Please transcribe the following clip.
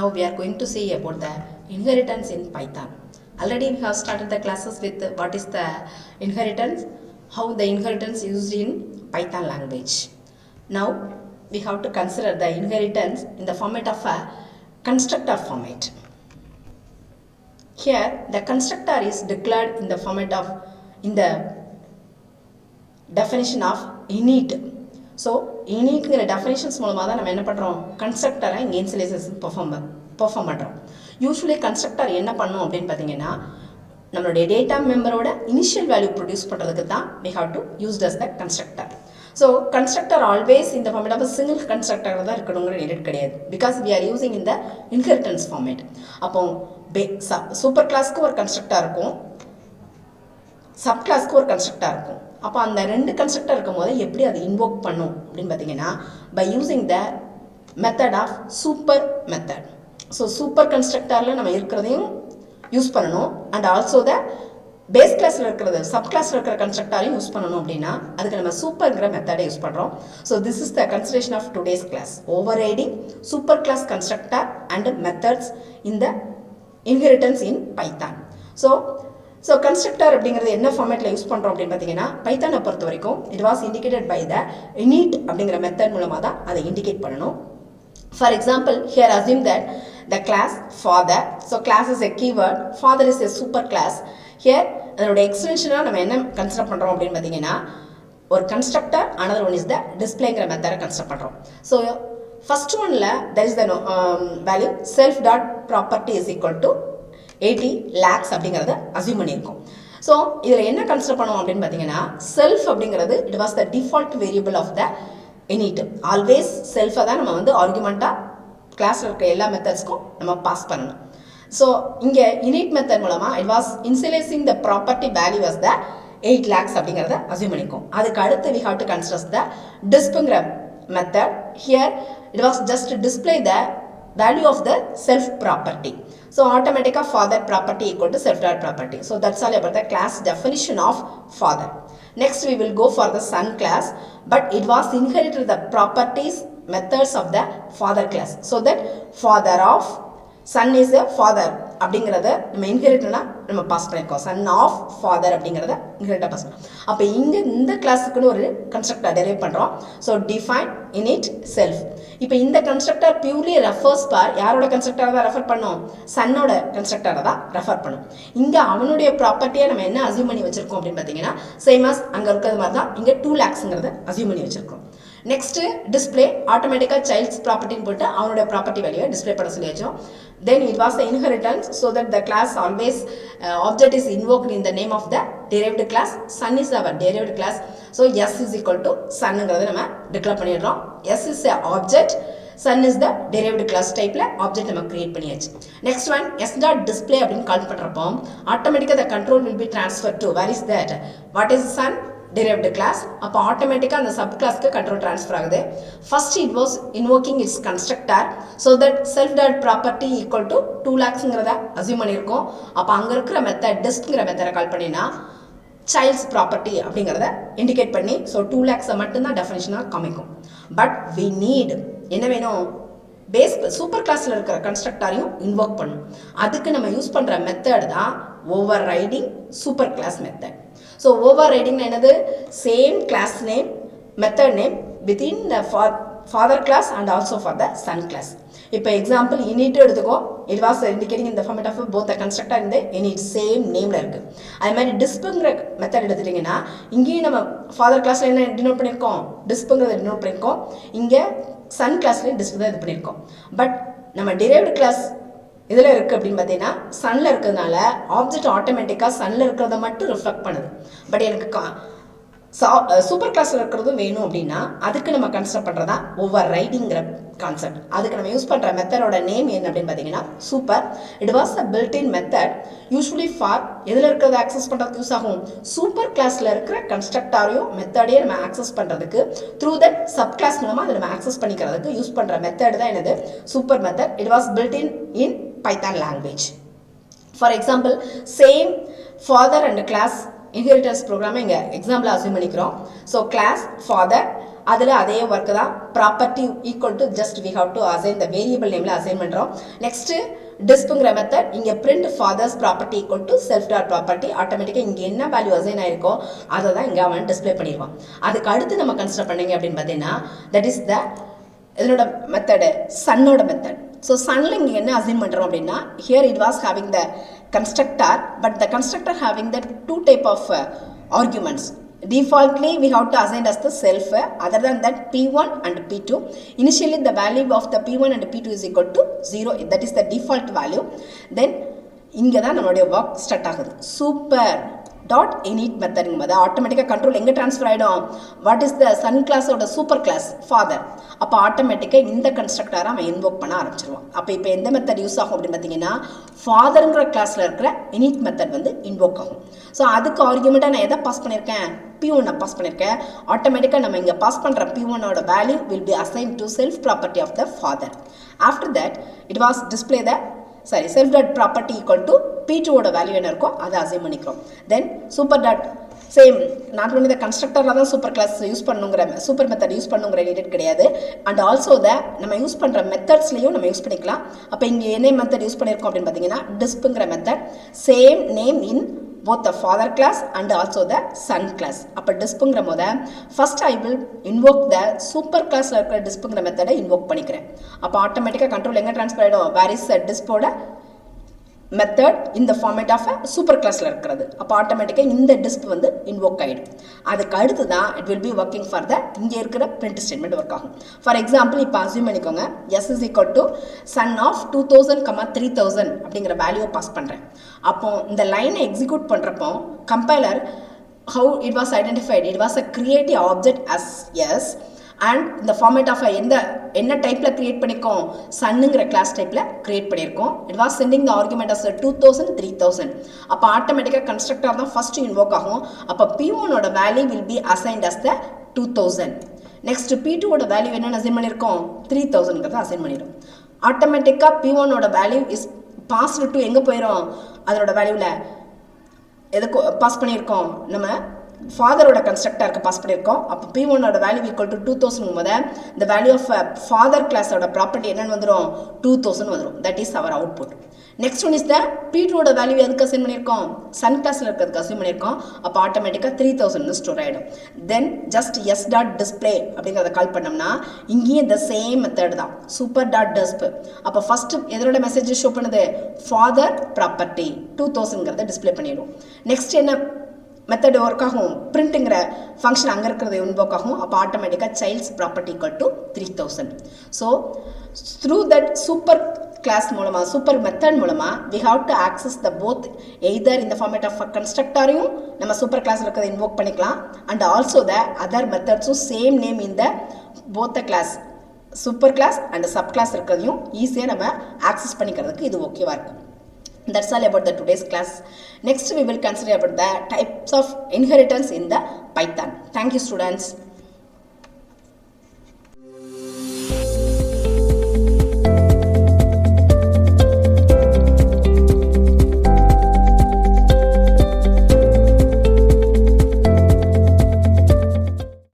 Now we are going to see about the inheritance in Python. Already we have started the classes with what is the inheritance, how the inheritance is used in Python language. Now we have to consider the inheritance in the format of a constructor format. Here the constructor is declared in the format of in the definition of init. So இனிட்ங்கிற definitions மூலமாக தான் நம்ம என்ன பண்ணுறோம், கன்ஸ்ட்ரக்டரை இங்கே initialisation perform பண்ணுறோம். Usually constructor என்ன பண்ணும் அப்படின்னு பார்த்தீங்கன்னா, நம்மளுடைய டேட்டா மெம்பரோட இனிஷியல் வேல்யூ ப்ரொடியூஸ் பண்ணுறதுக்கு தான் we have to use as the constructor. So constructor always இந்த ஃபார்மேட் ஆஃப் சிங்கிள் கன்ஸ்ட்ரக்டர் தான் இருக்கணுங்கிற நீட் கிடையாது. Because we are using in the inheritance format. அப்போ சூப்பர் கிளாஸ்க்கு ஒரு கன்ஸ்ட்ரக்டர் இருக்கும், சப் கிளாஸ்க்கு ஒரு கன்ஸ்ட்ரக்டர் இருக்கும். அப்போ அந்த ரெண்டு கன்ஸ்ட்ரக்டர் இருக்கும் போது எப்படி அதை இன்வோக் பண்ணும் அப்படின்னு பார்த்தீங்கன்னா, by using the method of super method. So super கன்ஸ்ட்ரக்டரில் நம்ம இருக்கிறதையும் யூஸ் பண்ணணும், அண்ட் ஆல்சோ த பேஸ் கிளாஸில் இருக்கிறது சப் கிளாஸில் இருக்கிற கன்ஸ்ட்ரக்டரையும் யூஸ் பண்ணணும். அப்படின்னா அதுக்கு நம்ம சூப்பர்ங்கிற மெத்தடை யூஸ் பண்ணுறோம். So this is the consideration of today's class, overriding super class constructor and methods in the inheritance in Python. So constructor அப்படிங்கிறது என்ன ஃபார்மேட்டில் யூஸ் பண்ணுறோம் அப்படின்னு பார்த்தீங்கன்னா, பைத்தானை பொறுத்த வரைக்கும் it was indicated by the init அப்படிங்கிற மெத்தட் மூலமாக தான் அதை இண்டிகேட் பண்ணணும். For example, here assume that the class father. So class is a keyword, father is a super class. Here அதோட எக்ஸ்டென்ஷனாக நம்ம என்ன கன்சிடர் பண்ணுறோம் அப்படின்னு பார்த்தீங்கன்னா, ஒரு constructor, another one is the டிஸ்பிளேங்கிற மெத்தடை கன்சிடர் பண்ணுறோம். ஸோ ஃபர்ஸ்ட் ஒன்ல that is the value self dot property is equal to 80 lakhs அப்படிங்கிறத அசியூம் பண்ணியிருக்கோம். ஸோ இதில் என்ன கன்சிடர் பண்ணுவோம் அப்படின்னு பார்த்தீங்கன்னா, செல்ஃப் அப்படிங்கிறது it was the default variable of the init. Always செல்ஃபை தான் நம்ம வந்து ஆர்குமெண்ட்டாக கிளாஸில் இருக்க எல்லா மெத்தட்ஸ்க்கும் நம்ம பாஸ் பண்ணணும். ஸோ இங்கே init மெத்தட் மூலமாக it was initialising the property value was the 8 lakhs அப்படிங்கிறத அசியூம் பண்ணிக்கும். அதுக்கு அடுத்து we have to consider the dispங்கிற method. Here it was just to display the value of the self property. So automatically father property equal to self dot property. So that's all about the class definition of father. Next we will go for the son class, but it was inherited the properties methods of the father class. So that father of son is a father அப்படிங்கிறத நம்ம இன்ஹெரிட்டனா நம்ம pass பண்ணியிருக்கோம். Son of father அப்படிங்கிறத இன்ஹெரிட்டா pass பண்ணோம். அப்போ இங்கே இந்த கிளாஸுக்குன்னு ஒரு கன்ஸ்ட்ரக்டர் டெரைவ் பண்ணுறோம். So define init self. இப்போ இந்த கன்ஸ்ட்ரக்டர் பியூர்லி ரெஃபர்ஸ் பார் யாரோட கன்ஸ்ட்ரக்டரை தான் ரெஃபர் பண்ணும், சன்னோட கன்ஸ்ட்ரக்டரை தான் ரெஃபர் பண்ணும். இங்கே அவனுடைய ப்ராப்பர்ட்டியை நம்ம என்ன அசியூம் பண்ணி வச்சிருக்கோம் அப்படின்னு பார்த்தீங்கன்னா, சேமாஸ் அங்கே இருக்கிறது மாதிரி தான் இங்கே 2 lakhsங்கிறத அசியூம் பண்ணி வச்சிருக்கோம். நெக்ஸ்ட்டு டிஸ்பிளே ஆட்டோமேட்டிக்காக சைல்ட்ஸ் ப்ராப்பர்ட்டின்னு போட்டு அவனுடைய ப்ராப்பர்ட்டி வேல்யூவை டிஸ்பிளே பண்ண சொல்லி வச்சோம். Then it was the inheritance, so that the class always object is invoked in the name of the derived class. Son is our derived class. So s is equal to sonங்கிறத நம்ம declare பண்ணிடுறோம். s is a object, son is the derived class டைப்ல object நம்ம create பண்ணியாச்சு. Next one s dot display அப்படின்னு கால் பண்றப்போ ஆட்டோமேட்டிக்கா the control will be transferred to where is that, what is son, derived class. அப்போ ஆட்டோமேட்டிக்காக அந்த சப் கிளாஸ்க்கு கண்ட்ரோல் ட்ரான்ஸ்ஃபர் ஆகுது. First it was invoking its constructor, so that self dot property equal to 2 lakhsங்கிறத assume பண்ணியிருக்கோம். அப்போ அங்கே இருக்கிற மெத்தட் டிஸ்க்ங்கிற மெத்தடை கால் பண்ணினா சைல்ட்ஸ் ப்ராப்பர்ட்டி அப்படிங்கிறத இண்டிகேட் பண்ணி ஸோ 2 lakhs மட்டும்தான் டெஃபினேஷனாக காமிக்கும். பட் வி நீட் என்ன வேணும், பேஸ் சூப்பர் கிளாஸில் இருக்கிற கன்ஸ்ட்ரக்டரையும் இன்வோக் பண்ணும். அதுக்கு நம்ம யூஸ் பண்ணுற மெத்தட் தான் overriding super class method. So ஓவர் ரைடிங்னா என்னது, same class name method name within the father class and also for the son class. இப்போ எக்ஸாம்பிள் இனிட் எடுத்துக்கோ, இட் வாஸ் இண்டிகேட்டிங் இந்த format of both the constructor இந்த init same நேமில் இருக்குது. அது மாதிரி டிஸ்புங்கிற மெத்தட் எடுத்துட்டிங்கன்னா, இங்கேயும் நம்ம ஃபாதர் கிளாஸில் என்ன டினோட் பண்ணியிருக்கோம், டிஸ்புங்கிறத டினோட் பண்ணியிருக்கோம். இங்கே சன் கிளாஸ்லேயும் டிஸ்ப் தான் இது பண்ணியிருக்கோம். பட் நம்ம டிரைவ்டு கிளாஸ் இதில் இருக்குது அப்படின்னு பார்த்தீங்கன்னா, சன்னில் இருக்கிறதுனால ஆப்ஜெக்ட் ஆட்டோமேட்டிக்காக சன்னில் இருக்கிறத மட்டும் ரிஃப்ளெக்ட் பண்ணுது. பட் எனக்கு சூப்பர் கிளாஸில் இருக்கிறதும் வேணும் அப்படின்னா அதுக்கு நம்ம கன்சிடர் பண்ணுறதா ஓவர் ரைடிங்கிற கான்செப்ட். அதுக்கு நம்ம யூஸ் பண்ணுற மெத்தடோட நேம் என்ன அப்படின்னு பார்த்தீங்கன்னா super. It was a built-in method usually for எதில் இருக்கிறத ஆக்சஸ் பண்ணுறதுக்கு யூஸ் ஆகும், சூப்பர் கிளாஸில் இருக்கிற கன்ஸ்ட்ரக்டாரையும் மெத்தடையும் நம்ம ஆக்சஸ் பண்ணுறதுக்கு த்ரூ தட் சப் கிளாஸ் மூலமாக அதை நம்ம ஆக்சஸ் பண்ணிக்கிறதுக்கு யூஸ் பண்ணுற மெத்தட் தான் என்னது, super method. It was built-in Python language. For example, same father and class inheritance program இங்கே எக்ஸாம்பிள் அசியூம் பண்ணிக்கிறோம். ஸோ கிளாஸ் ஃபாதர் அதில் அதே ஒர்க்கு தான் property equal to just we have to assign the variable நேமில் assign பண்ணுறோம். Next டிஸ்ப்ங்கிற method இங்கே print father's property equal to self dot property ஆட்டோமேட்டிக்காக இங்கே என்ன வேல்யூ அசைன் ஆயிருக்கோ அதை தான் இங்கே அவன் டிஸ்பிளே பண்ணிடுவான். அதுக்கு அடுத்து நம்ம கன்சிடர் பண்ணீங்க அப்படின்னு பார்த்தீங்கன்னா தட் இஸ் த இதனோட மெத்தடு சன்னோட மெத்தட். ஸோ சன்னில் இங்கே என்ன அசைன் பண்ணுறோம் அப்படின்னா here it was having the constructor but the constructor having the two type of arguments. Defaultly we have to assign as the self, other than that p1 and p2. Initially the value of the p1 and p2 is equal to 0, that is the default value. Then இங்கே தான் நம்மளுடைய work start ஆகுது. Super dot init மெத்தடுங்க போது ஆட்டோமேட்டிக்காக control எங்கே transfer ஆகிடும்? What is the son கிளாஸோட சூப்பர் கிளாஸ் ஃபாதர். அப்போ ஆட்டோமேட்டிக்காக இந்த கன்ஸ்ட்ரக்டரை அவன் இன்வோக் பண்ண ஆரம்பிச்சிருவான். அப்போ இப்போ எந்த மெத்தட் யூஸ் ஆகும் அப்படின்னு பார்த்தீங்கன்னா ஃபாதருங்கிற கிளாஸில் இருக்கிற இனிட் மெத்தட் வந்து இன்வோக் ஆகும். ஸோ அதுக்கு ஆர்குமெண்ட்டாக நான் எதை பாஸ் பண்ணியிருக்கேன்? p1 பாஸ் பண்ணியிருக்கேன். ஆட்டோமேட்டிக்காக நம்ம இங்கே பாஸ் பண்ணுற p1ஓட value will be assign to self property of the father. After that it was display the self dot property equal to p2ஓட வேல்யூ என்ன இருக்கோ அதை அசைன் பண்ணிக்கிறோம். Then super dot same not only the கன்ஸ்ட்ரக்டரில் தான் super class use பண்ணுங்கிற super method use பண்ணுங்கிற related கிடையாது. அண்ட் ஆல்சோ த நம்ம யூஸ் பண்ணுற மெத்தட்ஸ்லையும் நம்ம யூஸ் பண்ணிக்கலாம். அப்போ இங்கே என்ன மெத்தட் யூஸ் பண்ணியிருக்கோம் அப்படின்னு பார்த்தீங்கன்னா டிஸ்ப்ங்கிற method same name in both the father class and also the son class. அப்போ டிஸ்ப்ங்கிற போது first I will invoke the super கிளாஸில் இருக்கிற டிஸ்ப்ங்கிற மெத்தடை இன்வோக் பண்ணிக்கிறேன். அப்போ ஆட்டோமேட்டிக்காக கண்ட்ரோல் எங்கே ட்ரான்ஸ்ஃபர் ஆகிடும்? வேர் இஸ் டிஸ்போட மெத்தட் இந்த ஃபார்மேட் ஆஃப் சூப்பர் கிளாஸில் இருக்கிறது. அப்போ ஆட்டோமேட்டிக்காக இந்த டிஸ்ப் வந்து இன்வோக் ஆகிடும். அதுக்கு அடுத்து தான் it will be working for the இங்கே இருக்கிற பிரிண்ட் ஸ்டேட்மெண்ட் ஒர்க் ஆகும். ஃபார் எக்ஸாம்பிள் இப்போ அசியூம் பண்ணிக்கோங்க S is equal to sum of 2000, 3000 அப்படிங்கிற வேல்யூவை பாஸ் பண்ணுறேன். அப்போ இந்த லைனை எக்ஸிக்யூட் பண்ணுறப்போ compiler how it was identified, it was a creative object as yes and இந்த ஃபார்மேட் ஆஃப் என்ன டைப்பில் க்ரியேட் பண்ணியிருக்கோம்? சன்னுங்கிற கிளாஸ் டைப்பில் க்ரியேட் பண்ணியிருக்கோம். It was sending the argument as 2000, 3000. அப்போ ஆட்டோமேட்டிக்காக கன்ஸ்ட்ரக்டர் தான் ஃபர்ஸ்ட் இன்வோக் ஆகும். அப்போ p1ஓட value will be assigned as the 2000. Next p2ஓட வேல்யூ என்னென்னு அசைன் பண்ணியிருக்கோம்? 3000ங்கிறத அசைன் பண்ணிடும். ஆட்டோமேட்டிக்காக p1ஓட வேல்யூ இஸ் பாஸ்டு டு எங்கே போயிடும்? அதனோட வேல்யூவில் எதுக்கு பாஸ் பண்ணியிருக்கோம்? நம்ம ஃபாதரோட கன்ஸ்ட்ரக்டருக்கு பாஸ் பண்ணியிருக்கோம். அப்போ p1ஓட வேல்யூ ஈக்குவல் டு 2000 போது இந்த வேல்யூ ஆஃப் ஃபாதர் கிளாஸோட ப்ராப்பர்ட்டி என்னென்னு வந்துடும்? 2000 வந்துடும். That is our output. Next one is the p2ஓட வேல்யூ எதுக்கு அசைன் பண்ணியிருக்கோம்? சன் கிளாஸில் இருக்கிறதுக்கு அசைன் பண்ணியிருக்கோம். அப்போ ஆட்டோமேட்டிக்காக 3000 ஸ்டோர் ஆகிடும். Then just S dot display அப்படிங்கிறத கால் பண்ணோம்னா இங்கேயும் இந்த சேம் மெத்தட் தான் சூப்பர் டாட் டிஸ்ப். அப்போ ஃபஸ்ட்டு எதோட மெசேஜ் ஷோ பண்ணுது? ஃபாதர் ப்ராப்பர்ட்டி 2000ங்கிறத டிஸ்பிளே பண்ணிடும். நெக்ஸ்ட் என்ன மெத்தட் ஒர்க் ஆகும்? பிரிண்ட்டுங்கிற ஃபங்க்ஷன் அங்கே இருக்கிறது இன்வோக் ஆகும். அப்போ ஆட்டோமேட்டிக்காக child's property equal to 3000. So through that super class மூலமாக சூப்பர் மெத்தட் மூலமாக we have to access the both either இந்த ஃபார்மேட் ஆஃப் கன்ஸ்ட்ரக்டரையும் நம்ம சூப்பர் கிளாஸில் இருக்கிறத இன்வோக் பண்ணிக்கலாம் அண்ட் ஆல்சோ த அதர் மெத்தட்ஸும் சேம் நேம் இந்த both the class super class and sub class இருக்கிறதையும் ஈஸியாக நம்ம ஆக்சஸ் பண்ணிக்கிறதுக்கு இது ஓகேவாக இருக்கும். That's all about the today's class. Next we will consider about the types of inheritance in the Python. Thank you students.